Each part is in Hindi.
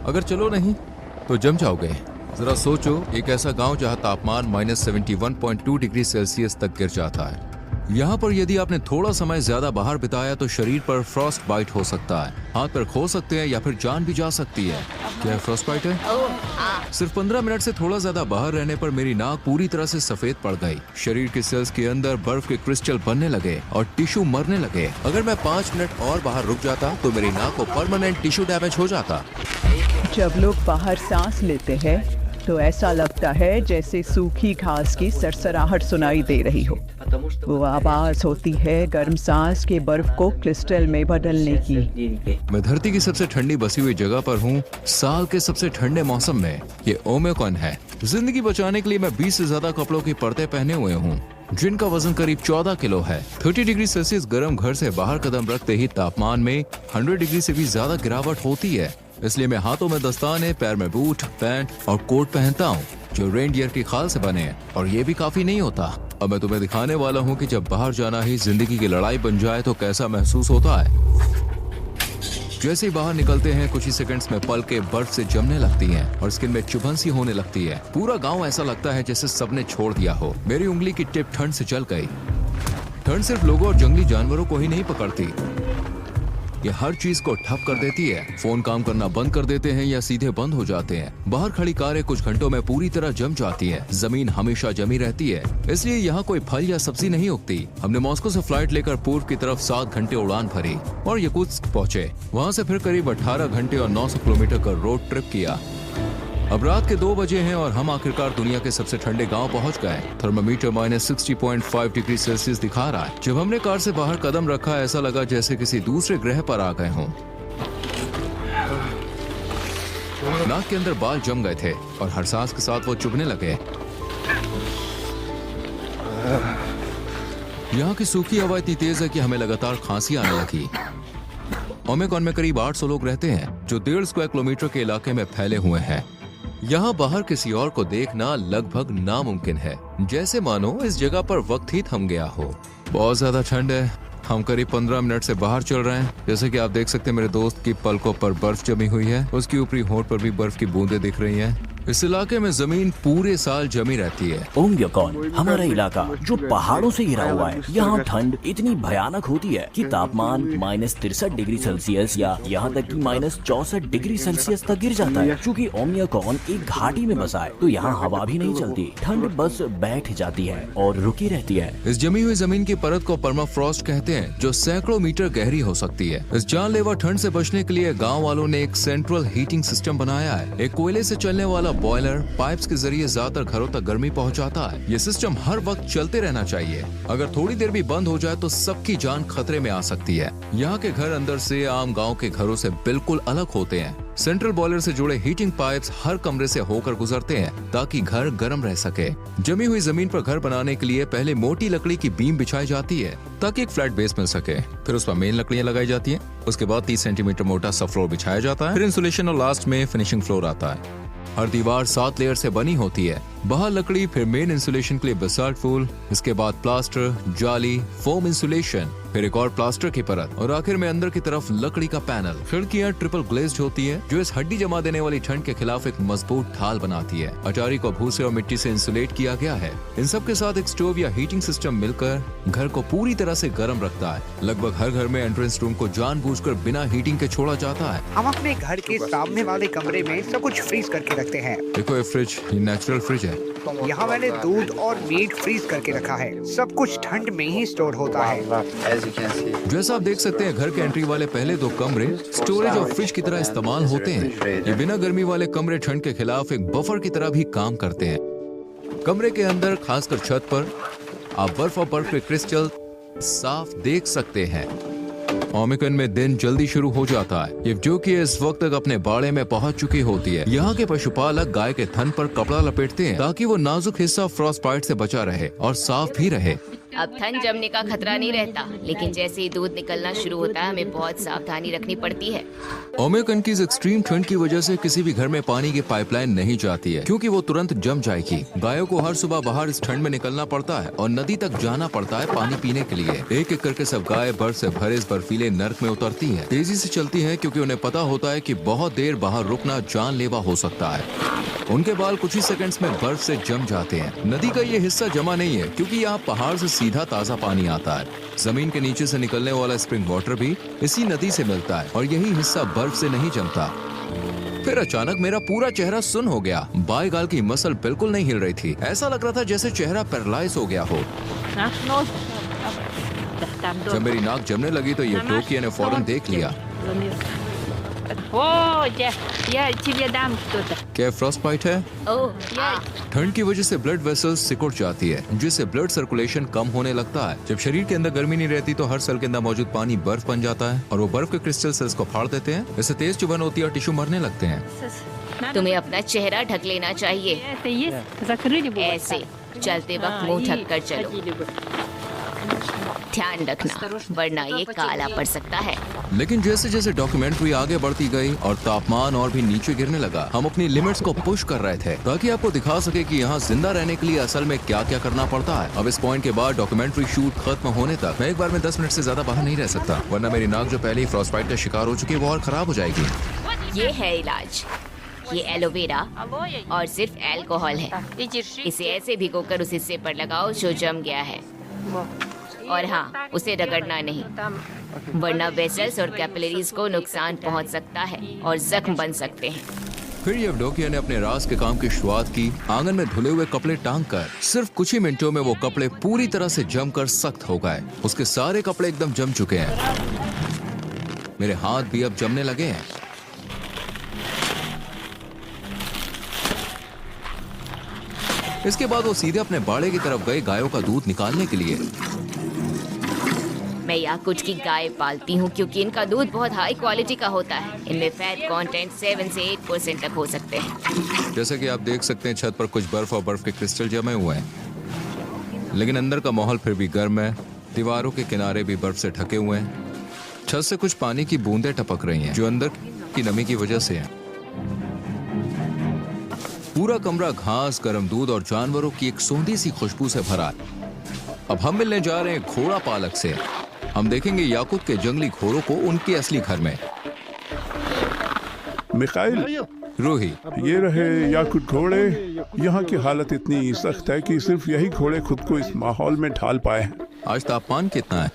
अगर चलो नहीं तो जम जाओगे। जरा सोचो, एक ऐसा गांव जहां तापमान -71.2 डिग्री सेल्सियस तक गिर जाता है। यहाँ पर यदि आपने थोड़ा समय ज्यादा बाहर बिताया तो शरीर पर फ्रॉस्ट बाइट हो सकता है, हाथ पैर खो सकते हैं या फिर जान भी जा सकती है। क्या फ्रॉस्ट बाइट है? सिर्फ 15 मिनट से थोड़ा ज्यादा बाहर रहने पर मेरी नाक पूरी तरह से सफेद पड़ गई। शरीर के सेल्स के अंदर बर्फ के क्रिस्टल बनने लगे और टिश्यू मरने लगे। अगर मैं 5 मिनट और बाहर रुक जाता तो मेरी नाक को परमानेंट टिश्यू डैमेज हो जाता। जब लोग बाहर सांस लेते हैं तो ऐसा लगता है जैसे सूखी घास की सरसराहट सुनाई दे रही हो। वो आवाज होती है गर्म सांस के बर्फ को क्रिस्टल में बदलने की। मैं धरती की सबसे ठंडी बसी हुई जगह पर हूँ, साल के सबसे ठंडे मौसम में। ये ओमिक्रॉन है। जिंदगी बचाने के लिए मैं 20 से ज्यादा कपड़ों की परतें पहने हुए हूँ, जिनका वजन करीब 14 किलो है। 30 डिग्री सेल्सियस गर्म घर से बाहर कदम रखते ही तापमान में 100 डिग्री से भी ज्यादा गिरावट होती है। इसलिए मैं हाथों में दस्ताने, पैर में बूट, पैंट और कोट पहनता हूँ जो रेनडियर की खाल से बने हैं। और ये भी काफी नहीं होता। अब मैं तुम्हें दिखाने वाला हूँ कि जब बाहर जाना ही जिंदगी की लड़ाई बन जाए तो कैसा महसूस होता है। जैसे ही बाहर निकलते हैं कुछ ही सेकंड्स में पलकें बर्फ से जमने लगती हैं और स्किन में चुभन सी होने लगती है। पूरा गांव ऐसा लगता है जैसे सबने छोड़ दिया हो। मेरी उंगली की टिप ठंड से जल गई। ठंड सिर्फ लोगों और जंगली जानवरों को ही नहीं पकड़ती, ये हर चीज को ठप कर देती है। फोन काम करना बंद कर देते हैं या सीधे बंद हो जाते हैं। बाहर खड़ी कारें कुछ घंटों में पूरी तरह जम जाती हैं। जमीन हमेशा जमी रहती है, इसलिए यहाँ कोई फल या सब्जी नहीं उगती। हमने मॉस्को से फ्लाइट लेकर पूर्व की तरफ 7 घंटे उड़ान भरी और यकुत्स्क पहुँचे। वहाँ से फिर करीब 18 घंटे और 900 किलोमीटर का रोड ट्रिप किया। अब रात के 2 बजे हैं और हम आखिरकार दुनिया के सबसे ठंडे गांव पहुंच गए। थर्मामीटर -60.5 डिग्री सेल्सियस दिखा रहा है। जब हमने कार से बाहर कदम रखा ऐसा लगा जैसे किसी दूसरे ग्रह पर आ गए हों। नाक के अंदर बाल जम गए थे और हर सांस के साथ वो चुभने लगे। यहाँ की सूखी हवा इतनी तेज है कि हमें लगातार खांसी आने लगी। ओमिक्रॉन में करीब 800 लोग रहते हैं जो 1.5 स्क्वायर किलोमीटर के इलाके में फैले हुए हैं। यहाँ बाहर किसी और को देखना लगभग नामुमकिन है, जैसे मानो इस जगह पर वक्त ही थम गया हो। बहुत ज्यादा ठंड है। हम करीब 15 मिनट से बाहर चल रहे हैं। जैसे कि आप देख सकते हैं मेरे दोस्त की पलकों पर बर्फ जमी हुई है, उसकी ऊपरी होंठ पर भी बर्फ की बूंदें दिख रही हैं। इस इलाके में जमीन पूरे साल जमी रहती है। ओमिक्रॉन हमारा इलाका जो पहाड़ों से घिरा हुआ है, यहाँ ठंड इतनी भयानक होती है कि तापमान -63 डिग्री सेल्सियस या यहाँ तक कि -64 डिग्री सेल्सियस तक गिर जाता है। क्योंकि ओमिक्रॉन एक घाटी में बसा है तो यहाँ हवा भी नहीं चलती। ठंड बस बैठ जाती है और रुकी रहती है। इस जमी हुई जमीन की परत को परमाफ्रॉस्ट कहते हैं, जो सैकड़ों मीटर गहरी हो सकती है। इस जानलेवा ठंड से बचने के लिए गाँव वालों ने एक सेंट्रल हीटिंग सिस्टम बनाया है। एक कोयले से चलने वाला बॉयलर पाइप्स के जरिए ज्यादातर घरों तक गर्मी पहुंचाता है। ये सिस्टम हर वक्त चलते रहना चाहिए। अगर थोड़ी देर भी बंद हो जाए तो सबकी जान खतरे में आ सकती है। यहाँ के घर अंदर से आम गांव के घरों से बिल्कुल अलग होते हैं। सेंट्रल बॉयलर से जुड़े हीटिंग पाइप्स हर कमरे से होकर गुजरते हैं ताकि घर गर्म रह सके। जमी हुई जमीन पर घर बनाने के लिए पहले मोटी लकड़ी की बीम बिछाई जाती है ताकि एक फ्लैट बेस मिल सके। फिर उस पर मेन लकड़ियां लगाई जाती हैं। उसके बाद 30 सेंटीमीटर मोटा सा फ्लोर बिछाया जाता है। फिर इंसुलेशन और लास्ट में फिनिशिंग फ्लोर आता है। हर दीवार 7 लेयर से बनी होती है। बाहर लकड़ी, फिर मेन इंसुलेशन के लिए बसाल्ट फूल, इसके बाद प्लास्टर, जाली, फोम इंसुलेशन, फिर एक और प्लास्टर की परत और आखिर में अंदर की तरफ लकड़ी का पैनल। खिड़कियां ट्रिपल ग्लेज्ड होती है जो इस हड्डी जमा देने वाली ठंड के खिलाफ एक मजबूत ढाल बनाती है। अटारी को भूसे और मिट्टी से इंसुलेट किया गया है। इन सब के साथ एक स्टोव या हीटिंग सिस्टम मिलकर घर को पूरी तरह से गर्म रखता है। लगभग हर घर में एंट्रेंस रूम को जानबूझकर बिना हीटिंग के छोड़ा जाता है। हम अपने घर के सामने वाले कमरे में सब कुछ फ्रीज करके रखते हैं। देखो ये फ्रिज, ये नेचुरल फ्रिज है। यहाँ मैंने दूध और मीट फ्रीज करके रखा है। सब कुछ ठंड में ही स्टोर होता है। जैसा आप देख सकते हैं घर के एंट्री वाले पहले 2 कमरे स्टोरेज और फ्रिज की तरह इस्तेमाल होते हैं। ये बिना गर्मी वाले कमरे ठंड के खिलाफ एक बफर की तरह भी काम करते हैं। कमरे के अंदर खासकर छत पर आप बर्फ और बर्फ के क्रिस्टल साफ देख सकते हैं। ओमिक्रॉन में दिन जल्दी शुरू हो जाता है। जो कि इस वक्त तक अपने बाड़े में पहुंच चुकी होती है। यहाँ के पशुपालक गाय के थन पर कपड़ा लपेटते हैं ताकि वो नाजुक हिस्सा फ्रॉस्ट बाइट से बचा रहे और साफ भी रहे। अब ठंड जमने का खतरा नहीं रहता, लेकिन जैसे ही दूध निकलना शुरू होता है हमें बहुत सावधानी रखनी पड़ती है। ओमेकन की इस एक्सट्रीम ठंड की वजह से किसी भी घर में पानी की पाइपलाइन नहीं जाती है, क्योंकि वो तुरंत जम जाएगी। गायों को हर सुबह बाहर इस ठंड में निकलना पड़ता है और नदी तक जाना पड़ता है पानी पीने के लिए। एक एक करके सब गाय बर्फ से भरे इस बर्फीले नर्क में उतरती हैं। तेजी से चलती हैं क्योंकि उन्हें पता होता है कि बहुत देर बाहर रुकना जानलेवा हो सकता है। उनके बाल कुछ ही सेकंड्स में बर्फ से जम जाते हैं। नदी का ये हिस्सा जमा नहीं है क्योंकि यहाँ पहाड़ से सीधा ताज़ा पानी आता है। जमीन के नीचे से निकलने वाला स्प्रिंग वाटर भी इसी नदी से मिलता है और यही हिस्सा बर्फ से नहीं जमता। फिर अचानक मेरा पूरा चेहरा सुन्न हो गया। बाएं गाल की मसल बिल्कुल नहीं हिल रही थी। ऐसा लग रहा था जैसे चेहरा पैरालाइज हो गया हो। जब मेरी नाक जमने लगी तो ये टोकियो ने फौरन देख लिया। क्या फ्रॉस्ट बाइट है? ठंड की वजह से ब्लड वेसल्स सिकुड़ जाती है, जिससे ब्लड सर्कुलेशन कम होने लगता है। जब शरीर के अंदर गर्मी नहीं रहती तो हर सेल के अंदर मौजूद पानी बर्फ बन जाता है और वो बर्फ के क्रिस्टल सेल्स को फाड़ देते हैं। इससे तेज चुभन होती है और टिश्यू मरने लगते हैं। तुम्हें अपना चेहरा ढक लेना चाहिए, ऐसे चलते वक्त मुंह ढक कर चलो। ध्यान रखना वरना ये काला पड़ सकता है। लेकिन जैसे जैसे डॉक्यूमेंट्री आगे बढ़ती गई और तापमान और भी नीचे गिरने लगा, हम अपनी लिमिट्स को पुश कर रहे थे ताकि आपको दिखा सके कि यहाँ जिंदा रहने के लिए असल में क्या क्या करना पड़ता है। अब इस पॉइंट के बाद डॉक्यूमेंट्री शूट खत्म होने तक मैं एक बार में 10 मिनट से ज्यादा बाहर नहीं रह सकता, वरना मेरी नाक जो पहले ही फ्रॉस्ट बाइट का शिकार हो चुकी है वो और खराब हो जाएगी। ये है इलाज, ये एलोवेरा और सिर्फ अल्कोहल है। इसे ऐसे भिगोकर उस हिस्से पर लगाओ जो जम गया है, और हाँ, उसे रगड़ना नहीं वरना वेसल्स और कैपिलरीज को नुकसान पहुंच सकता है और जख्म बन सकते हैं। फिर येवडोकिया ने अपने राज के काम की शुरुआत की। आंगन में धुले हुए कपड़े टांग कर सिर्फ कुछ ही मिनटों में वो कपड़े पूरी तरह से जमकर सख्त हो गए। उसके सारे कपड़े एकदम जम चुके हैं। मेरे हाथ भी अब जमने लगे हैं। इसके बाद वो सीधे अपने बाड़े की तरफ गए गायों का दूध निकालने के लिए। मैं याकुट की गाय पालती हूँ क्योंकि इनका दूध बहुत हाई क्वालिटी का होता है। इनमें फैट कंटेंट 7 से 8% तक हो सकते हैं। जैसे कि आप देख सकते हैं छत पर कुछ बर्फ और बर्फ के क्रिस्टल जमे हुए हैं, लेकिन अंदर का माहौल फिर भी गर्म है। दीवारों के किनारे भी बर्फ से ढके हुए हैं। छत से कुछ पानी की बूंदें टपक रही हैं जो अंदर की नमी की वजह से है। पूरा कमरा घास, गर्म दूध और जानवरों की एक सोंधी सी खुशबू से भरा है। अब हम मिलने जा रहे हैं घोड़ा पालक से। हम देखेंगे याकुत के जंगली घोड़ों को उनके असली घर में। मिखाइल, रूही, ये रहे याकुत घोड़े। यहाँ की हालत इतनी सख्त है कि सिर्फ यही घोड़े खुद को इस माहौल में ढाल पाए हैं। आज तापमान कितना है?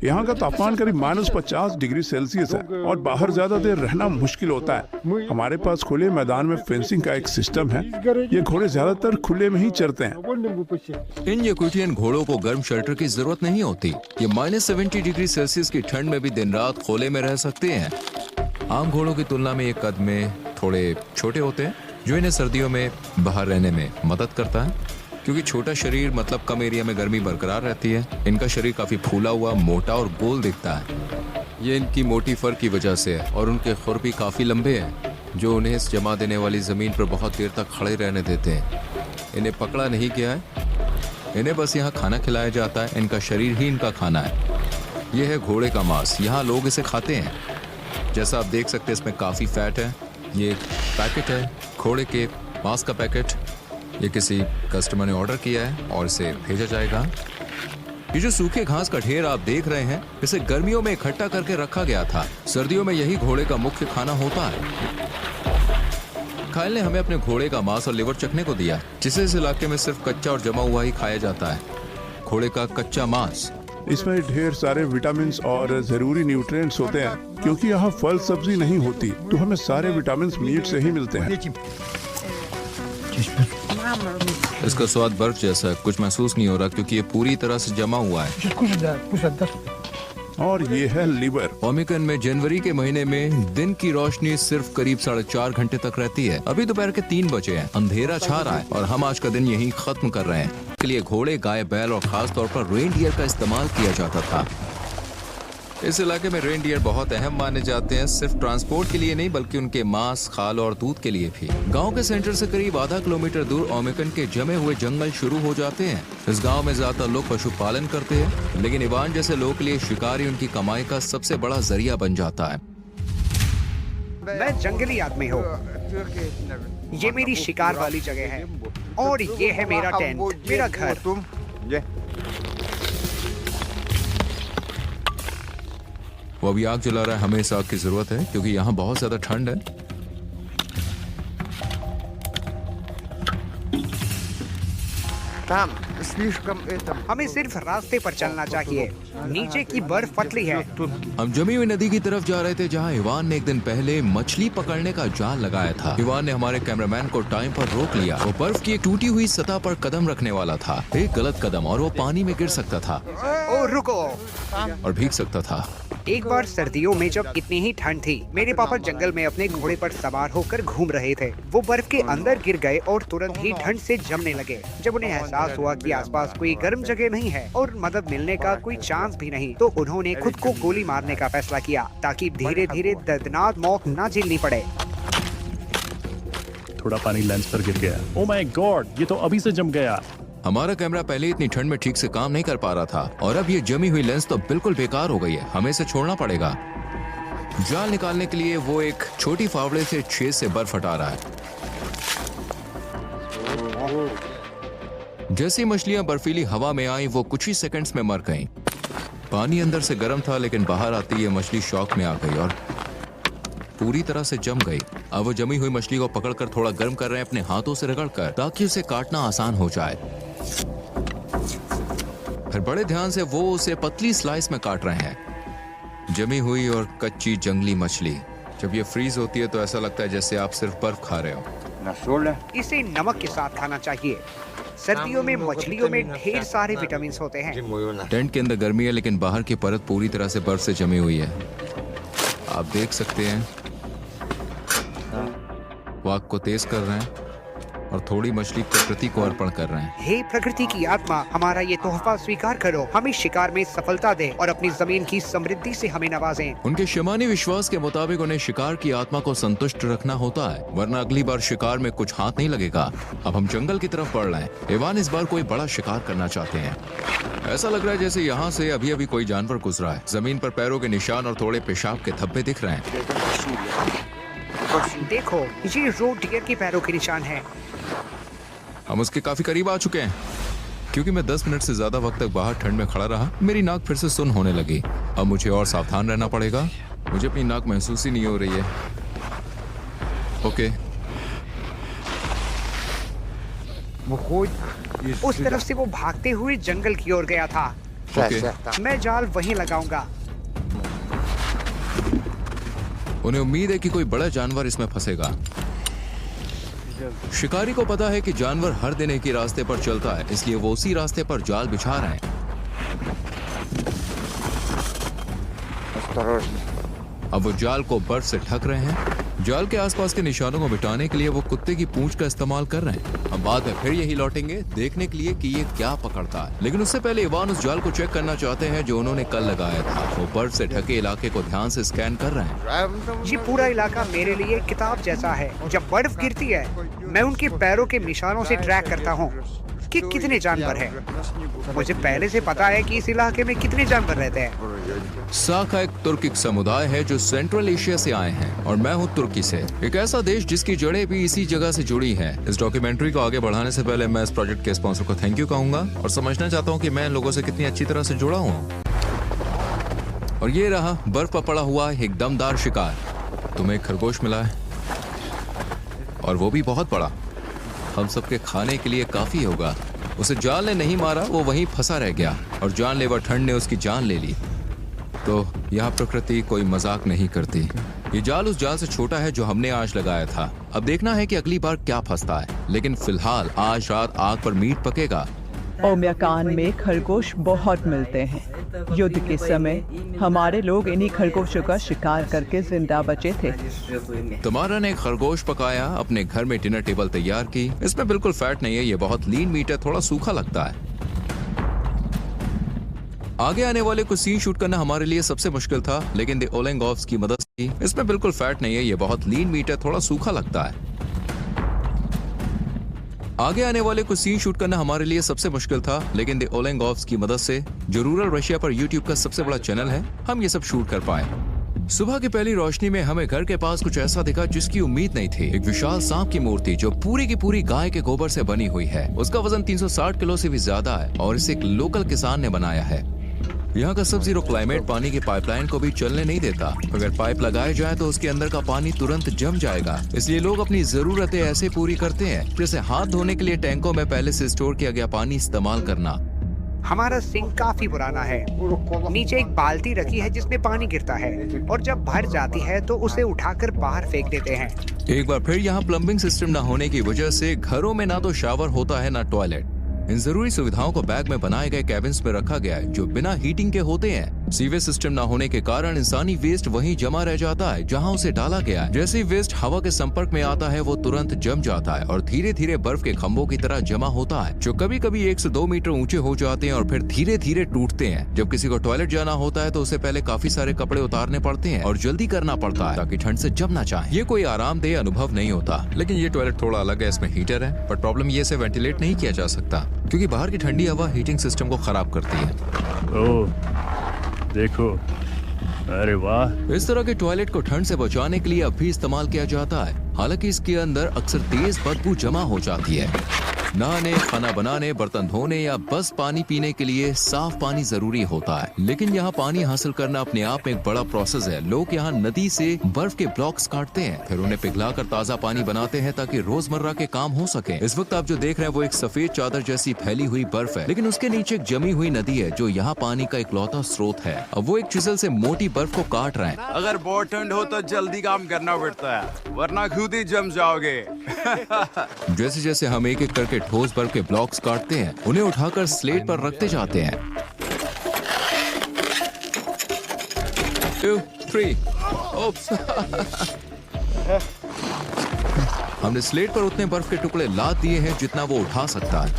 यहाँ का तापमान करीब -50 डिग्री सेल्सियस है और बाहर ज्यादा देर रहना मुश्किल होता है। हमारे पास खुले मैदान में फेंसिंग का एक सिस्टम है। ये घोड़े ज्यादातर खुले में ही चरते हैं। इन याकुटियन घोड़ों को गर्म शेल्टर की जरूरत नहीं होती। ये -70 डिग्री सेल्सियस की ठंड में भी दिन रात खोले में रह सकते हैं। आम घोड़ों की तुलना में ये कद में थोड़े छोटे होते हैं, जो इन्हें सर्दियों में बाहर रहने में मदद करता है। क्योंकि छोटा शरीर मतलब कम एरिया में गर्मी बरकरार रहती है। इनका शरीर काफी फूला हुआ, मोटा और गोल दिखता है। ये इनकी मोटी फर की वजह से है और उनके खुर भी काफी लंबे हैं, जो उन्हें इस जमा देने वाली जमीन पर बहुत देर तक खड़े रहने देते हैं। इन्हें पकड़ा नहीं गया है, इन्हें बस यहाँ खाना खिलाया जाता है। इनका शरीर ही इनका खाना है। ये है घोड़े का मांस। यहाँ लोग इसे खाते हैं। जैसा आप देख सकते हैं इसमें काफी फैट है। ये एक पैकेट है घोड़े के मांस का पैकेट। ये किसी कस्टमर ने ऑर्डर किया है और इसे भेजा जाएगा। ये जो सूखे घास का ढेर आप देख रहे हैं, इसे गर्मियों में इकट्ठा करके रखा गया था। सर्दियों में यही घोड़े का मुख्य खाना होता है। खाइल ने हमें अपने घोड़े का मांस और लिवर चखने को दिया, जिसे इस इलाके में सिर्फ कच्चा और जमा हुआ ही खाया जाता है। घोड़े का कच्चा मांस। इसमें ढेर सारे विटामिन और जरूरी न्यूट्रिएंट्स होते हैं। क्योंकि यहाँ फल सब्जी नहीं होती, तो हमें सारे विटामिन मीट से ही मिलते हैं। इसका स्वाद बर्फ जैसा है, कुछ महसूस नहीं हो रहा क्योंकि ये पूरी तरह से जमा हुआ है। और ये है लिवर। ओमिकन में जनवरी के महीने में दिन की रोशनी सिर्फ करीब 4.5 घंटे तक रहती है। अभी दोपहर के 3 बजे हैं। अंधेरा छा रहा है और हम आज का दिन यहीं खत्म कर रहे हैं। के लिए घोड़े, गाय, बैल और खास तौर पर रेनडियर का इस्तेमाल किया जाता था। इस इलाके में रेनडियर बहुत अहम माने जाते हैं, सिर्फ ट्रांसपोर्ट के लिए नहीं बल्कि उनके मांस, खाल और दूध के लिए भी। गांव के सेंटर से करीब आधा किलोमीटर दूर ओमेकन के जमे हुए जंगल शुरू हो जाते हैं। इस गांव में ज्यादातर लोग पशुपालन करते हैं, लेकिन इवान जैसे लोगों के लिए शिकारी उनकी कमाई का सबसे बड़ा जरिया बन जाता है। मैं जंगली आदमी हूँ। ये मेरी शिकार वाली जगह है और ये है मेरा टेंट, मेरा घर। वो अभी आग जला रहा है, हमें इस आग की जरूरत है क्योंकि यहाँ बहुत ज्यादा ठंड है। हमें सिर्फ रास्ते पर चलना चाहिए। नीचे की बर्फ पतली है। हम जमी हुई नदी की तरफ जा रहे थे जहाँ इवान ने एक दिन पहले मछली पकड़ने का जाल लगाया था। इवान ने हमारे कैमरामैन को टाइम पर रोक लिया। वो बर्फ की एक टूटी हुई सतह पर कदम रखने वाला था। एक गलत कदम और वो पानी में गिर सकता था ओ रुको। और भीग सकता था। एक बार सर्दियों में जब इतनी ही ठंड थी, मेरे पापा जंगल में अपने घोड़े पर सवार होकर घूम रहे थे। वो बर्फ के अंदर गिर गए और तुरंत ही ठंड से जमने लगे। जब उन्हें एहसास हुआ कि आसपास कोई गर्म जगह नहीं है और मदद मिलने का कोई चांस भी नहीं, तो उन्होंने खुद को गोली मारने का फैसला किया ताकि धीरे धीरे दर्दनाक मौत न झेलनी पड़े। थोड़ा पानी लेंस पर गिर गया। ओह माय गॉड, ये तो अभी से जम गया। हमारा कैमरा पहले इतनी ठंड में ठीक से काम नहीं कर पा रहा था और अब ये जमी हुई लेंस तो बिल्कुल बेकार हो गई है। हमें इसे छोड़ना पड़ेगा। जाल निकालने के लिए वो एक छोटी फावड़े से छेद से बर्फ हटा रहा है। जैसी मछलियां बर्फीली हवा में आई वो कुछ ही सेकंड्स में मर गईं। पानी अंदर से गर्म था लेकिन बाहर आती ये मछली शॉक में आ गई और पूरी तरह से जम गई। अब वो जमी हुई मछली को पकड़कर थोड़ा गर्म कर रहे हैं अपने हाथों से रगड़कर, ताकि उसे काटना आसान हो जाए। फिर बड़े ध्यान से वो उसे पतली स्लाइस में काट रहे हैं। जमी हुई और कच्ची जंगली मछली जब ये फ्रीज होती है तो ऐसा लगता है जैसे आप सिर्फ बर्फ खा रहे हो। इसे नमक के साथ खाना चाहिए। सर्दियों में मछलियों में ढेर सारे विटामिन होते हैं। टेंट के अंदर गर्मी है लेकिन बाहर की परत पूरी तरह से बर्फ से जमी हुई है। आप देख सकते हैं वो आग को तेज कर रहे हैं और थोड़ी मछली प्रकृति को अर्पण कर रहे हैं। हे प्रकृति की आत्मा, हमारा ये तोहफा स्वीकार करो। हमें शिकार में सफलता दे और अपनी जमीन की समृद्धि से हमें नवाजें। उनके शमानी विश्वास के मुताबिक उन्हें शिकार की आत्मा को संतुष्ट रखना होता है, वरना अगली बार शिकार में कुछ हाथ नहीं लगेगा। अब हम जंगल की तरफ बढ़ रहे हैं। इवान इस बार कोई बड़ा शिकार करना चाहते हैं। ऐसा लग रहा है जैसे यहाँ से अभी अभी कोई जानवर गुजरा है। जमीन पर पैरों के निशान और थोड़े पेशाब के धब्बे दिख रहे हैं। देखो, ये रोड डियर के पैरों के निशान हैं। हम उसके काफी करीब आ चुके हैं। क्योंकि मैं 10 मिनट से ज्यादा वक्त तक बाहर ठंड में खड़ा रहा, मेरी नाक फिर से सुन्न होने लगी। अब मुझे और सावधान रहना पड़ेगा। मुझे अपनी नाक महसूस ही नहीं हो रही है। ओके। उस तरफ से वो भागते हुए जंगल की ओर गया था। ओके। मैं जाल वहीं लगाऊंगा। उन्हें उम्मीद है कि कोई बड़ा जानवर इसमें फंसेगा। शिकारी को पता है कि जानवर हर दिन एक ही रास्ते पर चलता है, इसलिए वो उसी रास्ते पर जाल बिछा रहे हैं। अब वो जाल को बर्फ से ढक रहे हैं। जाल के आसपास के निशानों को मिटाने के लिए वो कुत्ते की पूंछ का इस्तेमाल कर रहे हैं। हम बाद में फिर यही लौटेंगे देखने के लिए कि ये क्या पकड़ता है, लेकिन उससे पहले इवान उस जाल को चेक करना चाहते हैं जो उन्होंने कल लगाया था। वो बर्फ से ढके इलाके को ध्यान से स्कैन कर रहे हैं। ये पूरा इलाका मेरे लिए किताब जैसा है। जब बर्फ गिरती है, मैं उनके पैरों के निशानों से ट्रैक करता हूँ कि कितने जानवर हैं। मुझे पहले से पता है कि इस इलाके में कितने जानवर रहते हैं। साका एक तुर्किक समुदाय है जो सेंट्रल एशिया से आए हैं और मैं हूँ तुर्की से, एक ऐसा देश जिसकी जड़ें भी इसी जगह से जुड़ी हैं। इस डॉक्यूमेंट्री को आगे बढ़ाने से पहले मैं इस प्रोजेक्ट के स्पॉन्सर को थैंक यू कहूंगा और समझना चाहता हूँ कि मैं इन लोगों से कितनी अच्छी तरह से जुड़ा हूँ। और ये रहा बर्फ पर पड़ा हुआ एक दमदार शिकार। तुम्हें एक खरगोश मिला है और वो भी बहुत बड़ा। हम सबके खाने के लिए काफी होगा। उसे जाल ने नहीं मारा, वो वहीं फंसा रह गया और जानलेवा ठंड ने उसकी जान ले ली। तो यहाँ प्रकृति कोई मजाक नहीं करती। ये जाल उस जाल से छोटा है जो हमने आज लगाया था। अब देखना है कि अगली बार क्या फंसता है, लेकिन फिलहाल आज रात आग पर मीट पकेगा। ओम्याकान में खरगोश बहुत मिलते हैं। युद्ध के समय हमारे लोग इन्हीं खरगोशों का शिकार करके जिंदा बचे थे। तुम्हारा ने खरगोश पकाया, अपने घर में डिनर टेबल तैयार की। इसमें बिल्कुल फैट नहीं है, ये बहुत लीन मीट है, थोड़ा सूखा लगता है। आगे आने वाले कुछ सीन शूट करना हमारे लिए सबसे मुश्किल था, लेकिन द ओलेंगॉफ्स की मदद से। इसमें बिल्कुल फैट नहीं है, ये बहुत लीन मीट है, थोड़ा सूखा लगता है। आगे आने वाले कुछ सीन शूट करना हमारे लिए सबसे मुश्किल था, लेकिन द ओलेंगॉफ्स की मदद से, जो रूरल रशिया पर यूट्यूब का सबसे बड़ा चैनल है, हम ये सब शूट कर पाए। सुबह की पहली रोशनी में हमें घर के पास कुछ ऐसा दिखा जिसकी उम्मीद नहीं थी। एक विशाल सांप की मूर्ति जो पूरी की पूरी गाय के गोबर से बनी हुई है। उसका वजन 360 किलो से भी ज्यादा है और इसे एक लोकल किसान ने बनाया है। यहाँ का सब जीरो क्लाइमेट पानी की पाइपलाइन को भी चलने नहीं देता। अगर पाइप लगाया जाए तो उसके अंदर का पानी तुरंत जम जाएगा। इसलिए लोग अपनी जरूरतें ऐसे पूरी करते हैं, जैसे हाथ धोने के लिए टैंकों में पहले से स्टोर किया गया पानी इस्तेमाल करना। हमारा सिंक काफी पुराना है। नीचे एक बाल्टी रखी है जिसमें पानी गिरता है और जब भर जाती है तो उसे उठाकर बाहर फेंक देते हैं। एक बार फिर यहाँ प्लम्बिंग सिस्टम न होने की वजह से घरों में ना तो शावर होता है ना टॉयलेट। इन जरूरी सुविधाओं को बैग में बनाए गए कैबिन्स में रखा गया है जो बिना हीटिंग के होते हैं। सीवेज सिस्टम न होने के कारण इंसानी वेस्ट वहीं जमा रह जाता है जहां उसे डाला गया है। जैसे ही वेस्ट हवा के संपर्क में आता है वो तुरंत जम जाता है और धीरे धीरे बर्फ के खंभों की तरह जमा होता है, जो कभी कभी 1 से 2 मीटर ऊंचे हो जाते हैं और फिर धीरे धीरे टूटते हैं। जब किसी को टॉयलेट जाना होता है तो उसे पहले काफी सारे कपड़े उतारने पड़ते हैं और जल्दी करना पड़ता है ताकि ठंड से जम ना जाए। ये कोई आरामदेह अनुभव नहीं होता, लेकिन ये टॉयलेट थोड़ा अलग है। इसमें हीटर है, पर प्रॉब्लम ये इसे वेंटिलेट नहीं किया जा सकता क्योंकि बाहर की ठंडी हवा हीटिंग सिस्टम को खराब करती है। ओह, देखो, अरे वाह। इस तरह के टॉयलेट को ठंड से बचाने के लिए अब भी इस्तेमाल किया जाता है, हालांकि इसके अंदर अक्सर तेज बदबू जमा हो जाती है। नहाने, खाना बनाने, बर्तन धोने या बस पानी पीने के लिए साफ पानी जरूरी होता है, लेकिन यहाँ पानी हासिल करना अपने आप में एक बड़ा प्रोसेस है। लोग यहाँ नदी से बर्फ के ब्लॉक्स काटते हैं, फिर उन्हें पिघलाकर ताज़ा पानी बनाते हैं ताकि रोजमर्रा के काम हो सके। इस वक्त आप जो देख रहे हैं वो एक सफेद चादर जैसी फैली हुई बर्फ है, लेकिन उसके नीचे एक जमी हुई नदी है जो यहाँ पानी का इकलौता स्रोत है। अब वो एक चिसल से मोटी बर्फ को काट रहे हैं। अगर बहुत ठंड हो तो जल्दी काम करना पड़ता है, वरना खुद ही जम जाओगे। जैसे जैसे हम एक एक करके ठोस बर्फ के ब्लॉक्स काटते हैं, उन्हें उठाकर स्लेट पर रखते जाते हैं। 2, 3, ओप्स। हमने स्लेट पर उतने बर्फ के टुकड़े लाद दिए हैं जितना वो उठा सकता है।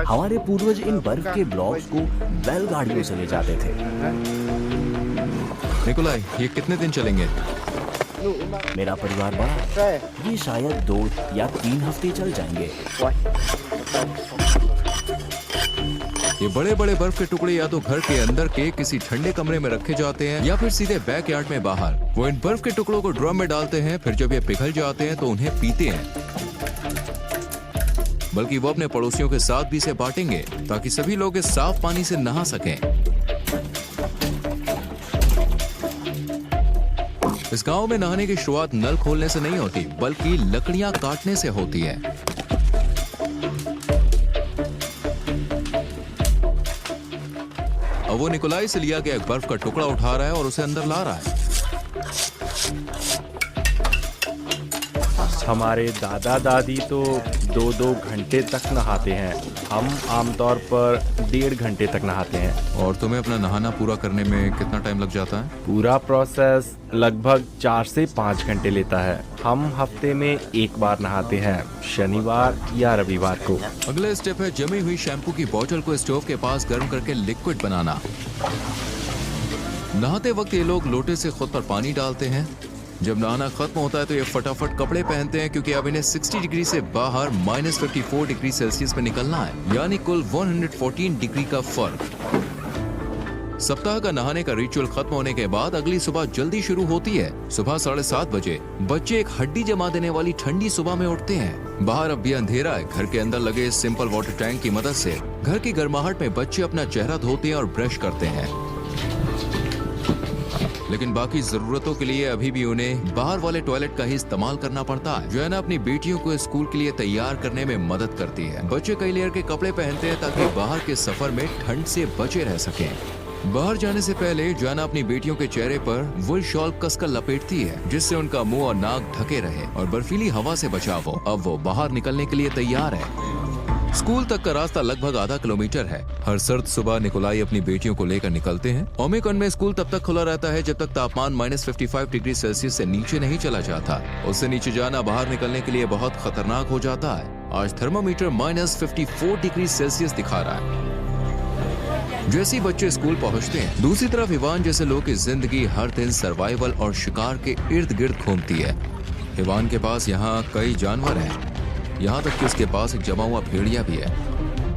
हमारे पूर्वज इन बर्फ के ब्लॉक्स को बैलगाड़ियों से ले जाते थे। निकोलाई, ये कितने दिन चलेंगे? मेरा परिवार बड़ा है, ये शायद 2 या 3 हफ्ते चल जाएंगे। ये बड़े बड़े बर्फ के टुकड़े या तो घर के अंदर के किसी ठंडे कमरे में रखे जाते हैं या फिर सीधे बैकयार्ड में बाहर। वो इन बर्फ के टुकड़ों को ड्रम में डालते हैं, फिर जब ये पिघल जाते हैं तो उन्हें पीते हैं। बल्कि वो अपने पड़ोसियों के साथ भी इसे बांटेंगे ताकि सभी लोग इस साफ पानी से नहा सकें। इस गांव में नहाने की शुरुआत नल खोलने से नहीं होती, बल्कि लकड़ियां काटने से होती है। अब वो निकोलाई से लिया गया एक बर्फ का टुकड़ा उठा रहा है और उसे अंदर ला रहा है। हमारे दादा दादी तो 2-2 घंटे तक नहाते हैं। हम आमतौर पर 1.5 घंटे तक नहाते हैं। और तुम्हें अपना नहाना पूरा करने में कितना टाइम लग जाता है? पूरा प्रोसेस लगभग 4 से 5 घंटे लेता है। हम हफ्ते में 1 बार नहाते हैं, शनिवार या रविवार को। अगला स्टेप है जमी हुई शैम्पू की बोतल को स्टोव के पास गर्म करके लिक्विड बनाना। नहाते वक्त ये लोग लोटे से खुद पर पानी डालते हैं। जब नहाना खत्म होता है तो ये फटाफट कपड़े पहनते हैं क्योंकि अब इन्हें 60 डिग्री से बाहर -54 डिग्री सेल्सियस में निकलना है, यानी कुल 114 डिग्री का फर्क। सप्ताह का नहाने का रिचुअल खत्म होने के बाद अगली सुबह जल्दी शुरू होती है। सुबह 7:30 बजे बच्चे एक हड्डी जमा देने वाली ठंडी सुबह में उठते हैं। बाहर अब भी अंधेरा है। घर के अंदर लगे सिंपल वाटर टैंक की मदद से घर की गर्माहट में बच्चे अपना चेहरा धोते हैं और ब्रश करते हैं, लेकिन बाकी जरूरतों के लिए अभी भी उन्हें बाहर वाले टॉयलेट का ही इस्तेमाल करना पड़ता है। जोएना अपनी बेटियों को स्कूल के लिए तैयार करने में मदद करती है। बच्चे कई लेयर के कपड़े पहनते हैं ताकि बाहर के सफर में ठंड से बचे रह सकें। बाहर जाने से पहले जोएना अपनी बेटियों के चेहरे पर वुल शॉल कसकर लपेटती है जिससे उनका मुंह और नाक ढके रहे और बर्फीली हवा से बचाव हो। अब वो बाहर निकलने के लिए तैयार है। स्कूल तक का रास्ता लगभग आधा किलोमीटर है। हर सर्द सुबह निकोलाई अपनी बेटियों को लेकर निकलते हैं। ओमिकॉन में स्कूल तब तक खुला रहता है जब तक तापमान -55 डिग्री सेल्सियस से नीचे नहीं चला जाता। उससे नीचे जाना बाहर निकलने के लिए बहुत खतरनाक हो जाता है। आज थर्मामीटर -54 डिग्री सेल्सियस दिखा रहा है। जैसे ही बच्चे स्कूल पहुंचते हैं, दूसरी तरफ इवान जैसे लोग की जिंदगी हर दिन सर्वाइवल और शिकार के इर्द गिर्द घूमती है। इवान के पास यहाँ कई जानवर हैं, यहाँ तक कि उसके पास एक जमा हुआ भेड़िया भी है।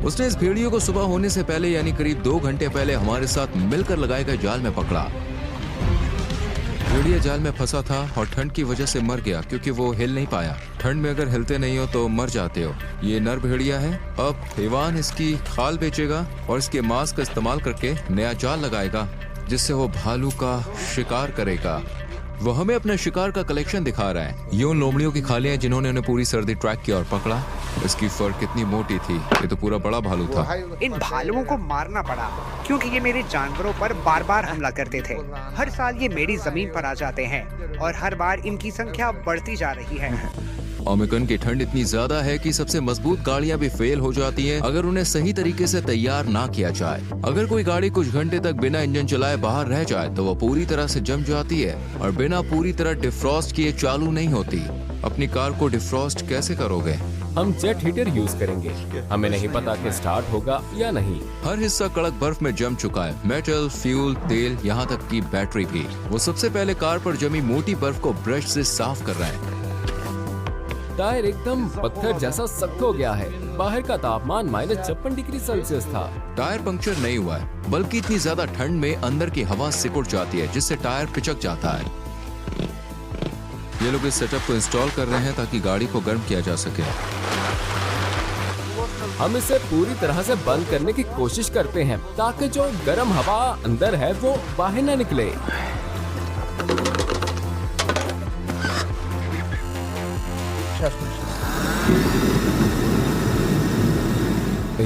उसने इस भेड़ियों को सुबह होने से पहले यानी करीब 2 घंटे पहले हमारे साथ मिलकर लगाए गए जाल में पकड़ा। भेड़िया जाल में फंसा था और ठंड की वजह से मर गया क्योंकि वो हिल नहीं पाया। ठंड में अगर हिलते नहीं हो तो मर जाते हो। ये नर भेड़िया है। अब इवान इसकी खाल बेचेगा और इसके मांस का इस्तेमाल करके नया जाल लगाएगा जिससे वो भालू का शिकार करेगा। वो हमें अपने शिकार का कलेक्शन दिखा रहा है। ये उन लोमड़ियों की खालें हैं जिन्होंने उन्हें पूरी सर्दी ट्रैक किया और पकड़ा। इसकी फर कितनी मोटी थी, ये तो पूरा बड़ा भालू था। इन भालुओं को मारना पड़ा क्योंकि ये मेरे जानवरों पर बार बार हमला करते थे। हर साल ये मेरी जमीन पर आ जाते हैं और हर बार इनकी संख्या बढ़ती जा रही है। ओमिक्रॉन की ठंड इतनी ज्यादा है कि सबसे मजबूत गाड़ियां भी फेल हो जाती हैं अगर उन्हें सही तरीके से तैयार ना किया जाए। अगर कोई गाड़ी कुछ घंटे तक बिना इंजन चलाए बाहर रह जाए तो वो पूरी तरह से जम जाती है और बिना पूरी तरह डिफ्रॉस्ट किए चालू नहीं होती। अपनी कार को डिफ्रॉस्ट कैसे करोगे? हम जेट हीटर यूज करेंगे। हमें नहीं पता कि स्टार्ट होगा या नहीं। हर हिस्सा कड़क बर्फ में जम चुका है, मेटल, फ्यूल, तेल, यहाँ तक कि बैटरी भी। वो सबसे पहले कार पर जमी मोटी बर्फ को ब्रश से साफ कर रहे हैं। टायर एकदम पत्थर जैसा सख्त हो गया है। बाहर का तापमान -56 डिग्री सेल्सियस था। टायर पंक्चर नहीं हुआ है, बल्कि इतनी ज्यादा ठंड में अंदर की हवा सिकुड़ जाती है जिससे टायर पिचक जाता है। ये लोग इस सेटअप को इंस्टॉल कर रहे हैं ताकि गाड़ी को गर्म किया जा सके। हम इसे पूरी तरह से बंद करने की कोशिश करते हैं ताकि जो गर्म हवा अंदर है वो बाहर न निकले।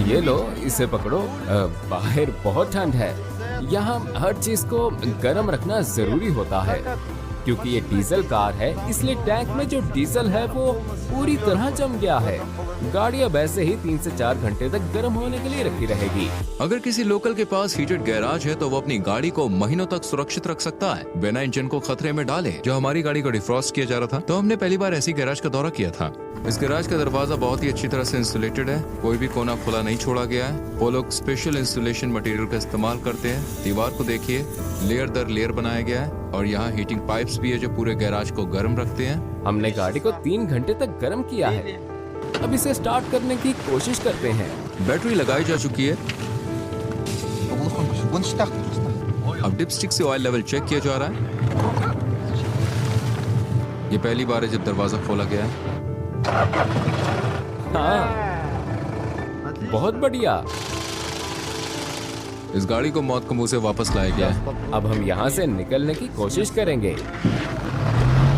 ये लो, इसे पकड़ो। बाहर बहुत ठंड है। यहाँ हर चीज को गर्म रखना जरूरी होता है क्योंकि ये डीजल कार है, इसलिए टैंक में जो डीजल है वो पूरी तरह जम गया है। गाड़ी अब ऐसे ही 3 से 4 घंटे तक गर्म होने के लिए रखी रहेगी। अगर किसी लोकल के पास हीटेड गैराज है तो वो अपनी गाड़ी को महीनों तक सुरक्षित रख सकता है बिना इंजन को खतरे में डाले। जो हमारी गाड़ी को डिफ्रॉस्ट किया जा रहा था तो हमने पहली बार ऐसी गैराज का दौरा किया था। इस गैराज का दरवाजा बहुत ही अच्छी तरह से इंसुलेटेड है, कोई भी कोना खुला नहीं छोड़ा गया है। वो लोग स्पेशल इंसुलेशन मटेरियल का इस्तेमाल करते हैं। दीवार को देखिए, लेयर दर लेयर बनाया गया है और यहाँ हीटिंग पाइप्स भी है जो पूरे गैराज को गर्म रखते हैं। हमने गाड़ी को 3 घंटे तक गर्म किया है। अब इसे स्टार्ट करने की कोशिश करते हैं। बैटरी लगाई जा चुकी है। अब डिपस्टिक से ऑयल लेवल चेक किया जा रहा है। ये पहली बार है जब दरवाजा खोला गया है। हाँ, बहुत बढ़िया। इस गाड़ी को मौत के मुंह से वापस लाया गया है। अब हम यहाँ से निकलने की कोशिश करेंगे।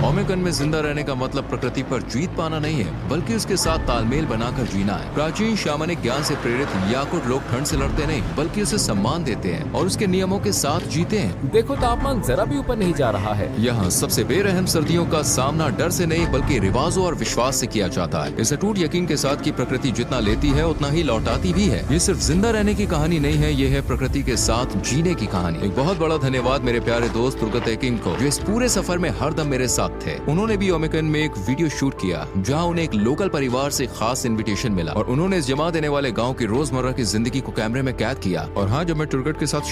ओमिक्रॉन में जिंदा रहने का मतलब प्रकृति पर जीत पाना नहीं है, बल्कि उसके साथ तालमेल बनाकर जीना है। प्राचीन शामनिक ज्ञान से प्रेरित याकुट लोग ठंड से लड़ते नहीं, बल्कि उसे सम्मान देते हैं और उसके नियमों के साथ जीते हैं। देखो, तापमान जरा भी ऊपर नहीं जा रहा है। यहाँ सबसे बेरहम सर्दियों का सामना डर से नहीं बल्कि रिवाजों और विश्वास से किया जाता है। इस अटूट यकीन के साथ कि प्रकृति जितना लेती है उतना ही लौटाती भी है। ये सिर्फ जिंदा रहने की कहानी नहीं है, ये है प्रकृति के साथ जीने की कहानी। एक बहुत बड़ा धन्यवाद मेरे प्यारे दोस्त तुर्गत एकिंग को, जो इस पूरे सफर में हरदम मेरे साथ थे। उन्होंने भी ओमिक्रॉन में एक वीडियो शूट किया जहां उन्हें एक लोकल परिवार से खास इनविटेशन मिला और उन्होंने इस जमा देने वाले गांव की रोजमर्रा की जिंदगी को कैमरे में कैद किया। और हाँ, जब मैं टूर गाइड के साथ